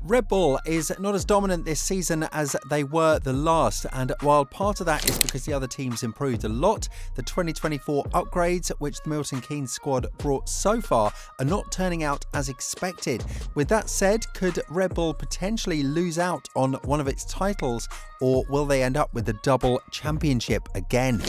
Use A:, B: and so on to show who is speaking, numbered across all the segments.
A: Red Bull is not as dominant this season as they were the last, and while part of that is because the other teams improved a lot, the 2024 upgrades which the Milton Keynes squad brought so far are not turning out as expected. With that said, could Red Bull potentially lose out on one of its titles, or will they end up with the double championship again?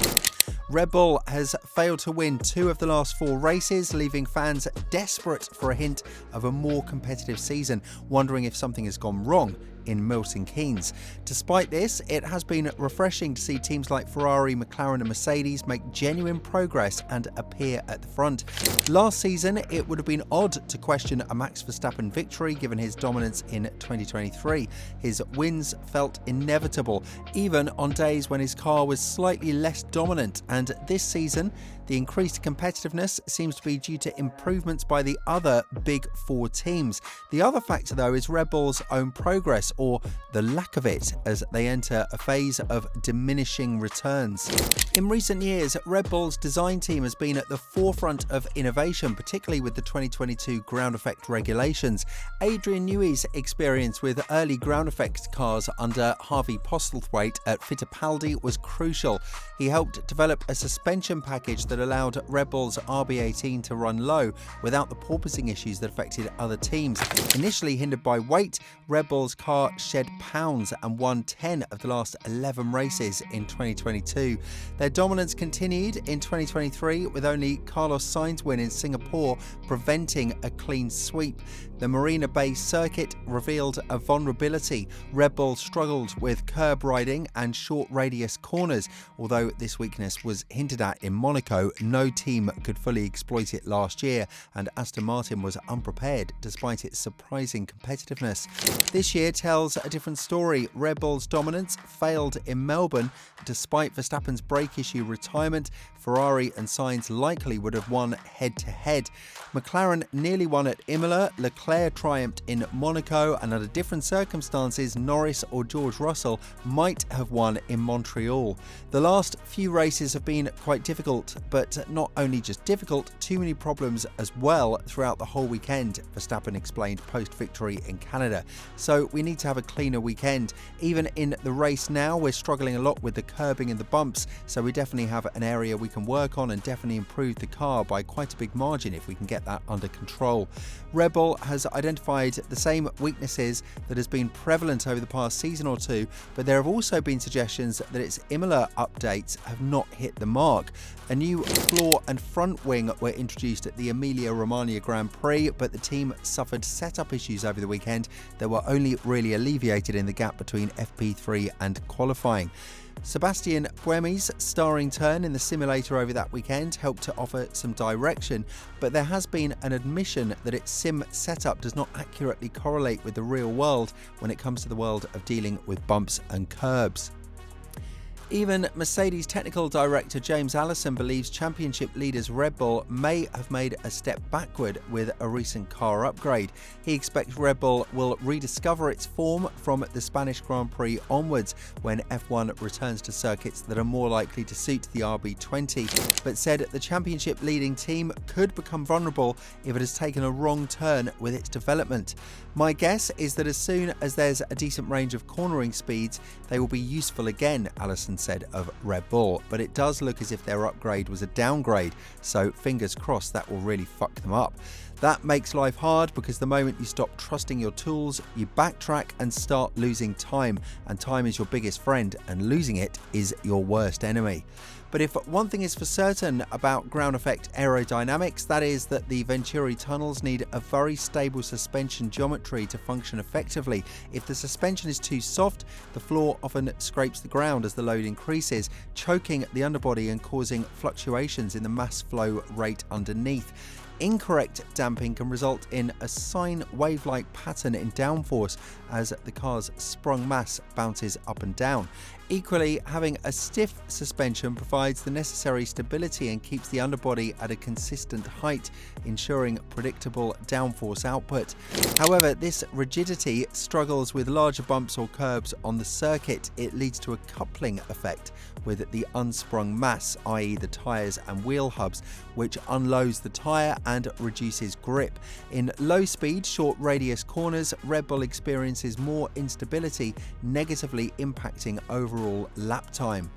A: Red Bull has failed to win 2 of the last 4 races, leaving fans desperate for a hint of a more competitive season, wondering if something has gone wrong in Milton Keynes. Despite this, it has been refreshing to see teams like Ferrari, McLaren and Mercedes make genuine progress and appear at the front. Last season, it would have been odd to question a Max Verstappen victory given his dominance in 2023. His wins felt inevitable, even on days when his car was slightly less dominant, and this season, the increased competitiveness seems to be due to improvements by the other Big 4 teams. The other factor, though, is Red Bull's own progress, or the lack of it, as they enter a phase of diminishing returns. In recent years, Red Bull's design team has been at the forefront of innovation, particularly with the 2022 ground effect regulations. Adrian Newey's experience with early ground effect cars under Harvey Postlethwaite at Fittipaldi was crucial. He helped develop a suspension package that allowed Red Bull's RB18 to run low without the porpoising issues that affected other teams. Initially hindered by weight, Red Bull's car shed pounds and won 10 of the last 11 races in 2022. Their dominance continued in 2023, with only Carlos Sainz's win in Singapore preventing a clean sweep. The Marina Bay circuit revealed a vulnerability. Red Bull struggled with curb riding and short radius corners. Although this weakness was hinted at in Monaco, no team could fully exploit it last year, and Aston Martin was unprepared despite its surprising competitiveness. This year tells a different story. Red Bull's dominance failed in Melbourne. Despite Verstappen's brake issue retirement, Ferrari and Sainz likely would have won head-to-head. McLaren nearly won at Imola, Leclerc triumphed in Monaco, and under different circumstances, Norris or George Russell might have won in Montreal. The last few races have been quite difficult, but not only just difficult, too many problems as well throughout the whole weekend, Verstappen explained post-victory in Canada. So we need to have a cleaner weekend. Even in the race now, we're struggling a lot with the curbing and the bumps, so we definitely have an area we can work on and definitely improve the car by quite a big margin if we can get that under control. Red Bull has identified the same weaknesses that has been prevalent over the past season or two, but there have also been suggestions that its Imola updates have not hit the mark. A new floor and front wing were introduced at the Emilia-Romagna Grand Prix, but the team suffered setup issues over the weekend that were only really alleviated in the gap between FP3 and qualifying. Sebastian Buemi's starring turn in the simulator over that weekend helped to offer some direction, but there has been an admission that its sim setup does not accurately correlate with the real world when it comes to the world of dealing with bumps and curbs. Even Mercedes technical director James Allison believes championship leaders Red Bull may have made a step backward with a recent car upgrade. He expects Red Bull will rediscover its form from the Spanish Grand Prix onwards, when F1 returns to circuits that are more likely to suit the RB20, but said the championship leading team could become vulnerable if it has taken a wrong turn with its development. My guess is that as soon as there's a decent range of cornering speeds, they will be useful again, Allison said of Red Bull, but it does look as if their upgrade was a downgrade, so fingers crossed that will really fuck them up. That makes life hard because the moment you stop trusting your tools, you backtrack and start losing time, and time is your biggest friend and losing it is your worst enemy. But if one thing is for certain about ground effect aerodynamics, that is that the Venturi tunnels need a very stable suspension geometry to function effectively. If the suspension is too soft, the floor often scrapes the ground as the load increases, choking the underbody and causing fluctuations in the mass flow rate underneath. Incorrect damping can result in a sine wave-like pattern in downforce as the car's sprung mass bounces up and down. Equally, having a stiff suspension provides the necessary stability and keeps the underbody at a consistent height, ensuring predictable downforce output. However, this rigidity struggles with larger bumps or curbs on the circuit. It leads to a coupling effect with the unsprung mass, i.e. the tyres and wheel hubs, which unloads the tyre and reduces grip. In low-speed, short radius corners, Red Bull experiences more instability, negatively impacting overall lap time.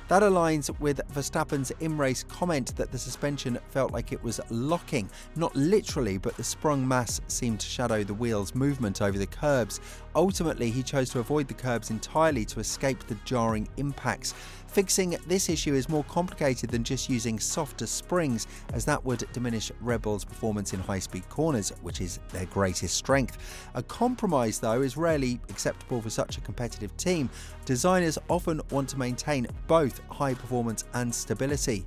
A: That aligns with Verstappen's in-race comment that the suspension felt like it was locking. Not literally, but the sprung mass seemed to shadow the wheel's movement over the curbs. Ultimately, he chose to avoid the curbs entirely to escape the jarring impacts. Fixing this issue is more complicated than just using softer springs, as that would diminish Red Bull's performance in high-speed corners, which is their greatest strength. A compromise, though, is rarely acceptable for such a competitive team. Designers often want to maintain both high performance and stability.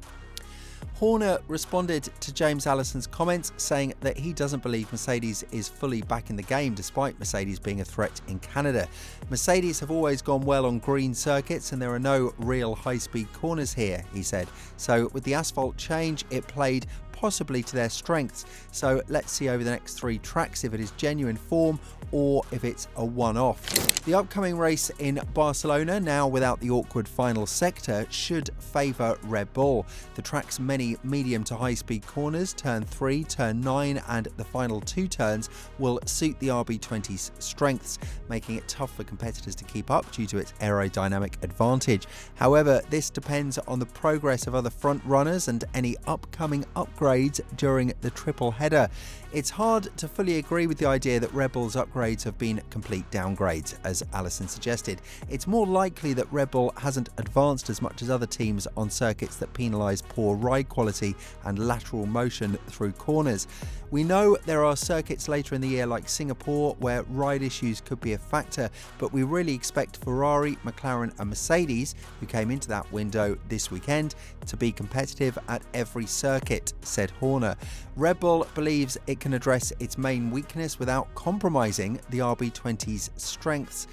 A: Horner responded to James Allison's comments, saying that he doesn't believe Mercedes is fully back in the game, despite Mercedes being a threat in Canada. Mercedes have always gone well on green circuits and there are no real high-speed corners here, he said. So with the asphalt change, it played possibly to their strengths. So let's see over the next 3 tracks if it is genuine form or if it's a one-off. The upcoming race in Barcelona, now without the awkward final sector, should favour Red Bull. The track's many medium to high-speed corners, turn 3, turn 9 and the final 2 turns will suit the RB20's strengths, making it tough for competitors to keep up due to its aerodynamic advantage. However, this depends on the progress of other front runners and any upcoming upgrades during the triple header. It's hard to fully agree with the idea that Red Bull's upgrades have been complete downgrades, as Allison suggested. It's more likely that Red Bull hasn't advanced as much as other teams on circuits that penalise poor ride quality and lateral motion through corners. We know there are circuits later in the year like Singapore where ride issues could be a factor, but we really expect Ferrari, McLaren and Mercedes, who came into that window this weekend, to be competitive at every circuit, said Horner. Red Bull believes it can address its main weakness without compromising the RB20's strengths.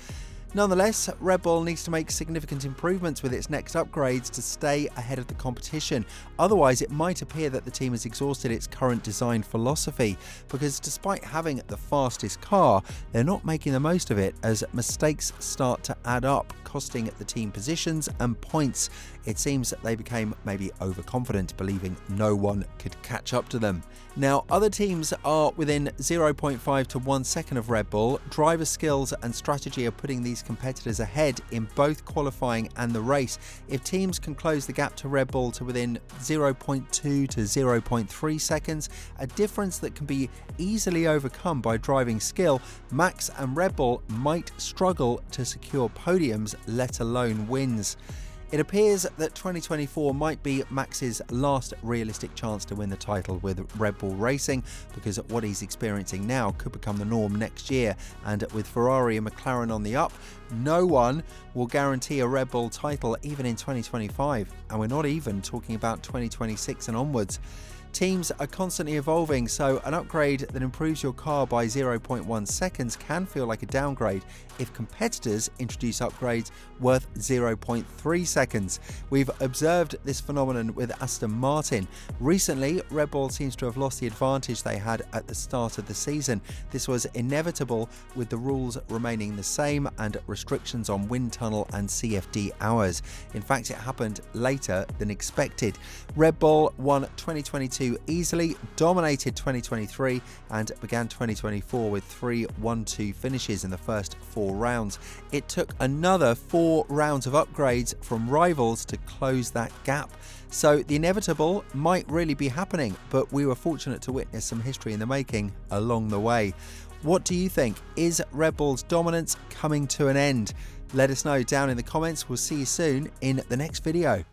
A: Nonetheless, Red Bull needs to make significant improvements with its next upgrades to stay ahead of the competition. Otherwise, it might appear that the team has exhausted its current design philosophy, because despite having the fastest car, they're not making the most of it as mistakes start to add up, costing the team positions and points. It seems that they became maybe overconfident, believing no one could catch up to them. Now, other teams are within 0.5 to 1 second of Red Bull. Driver skills and strategy are putting these competitors ahead in both qualifying and the race. If teams can close the gap to Red Bull to within 0.2 to 0.3 seconds, a difference that can be easily overcome by driving skill, Max and Red Bull might struggle to secure podiums, let alone wins. It appears that 2024 might be Max's last realistic chance to win the title with Red Bull Racing, because what he's experiencing now could become the norm next year, and with Ferrari and McLaren on the up, no one will guarantee a Red Bull title even in 2025, and we're not even talking about 2026 and onwards. Teams are constantly evolving, so an upgrade that improves your car by 0.1 seconds can feel like a downgrade if competitors introduce upgrades worth 0.3 seconds. We've observed this phenomenon with Aston Martin. Recently, Red Bull seems to have lost the advantage they had at the start of the season. This was inevitable with the rules remaining the same and restrictions on wind tunnel and CFD hours. In fact, it happened later than expected. Red Bull won 2022 easily, dominated 2023 and began 2024 with 3 1-2 finishes in the first 4 rounds. It took another 4 rounds of upgrades from rivals to close that gap. So the inevitable might really be happening, but we were fortunate to witness some history in the making along the way. What do you think? Is Red Bull's dominance coming to an end? Let us know down in the comments. We'll see you soon in the next video.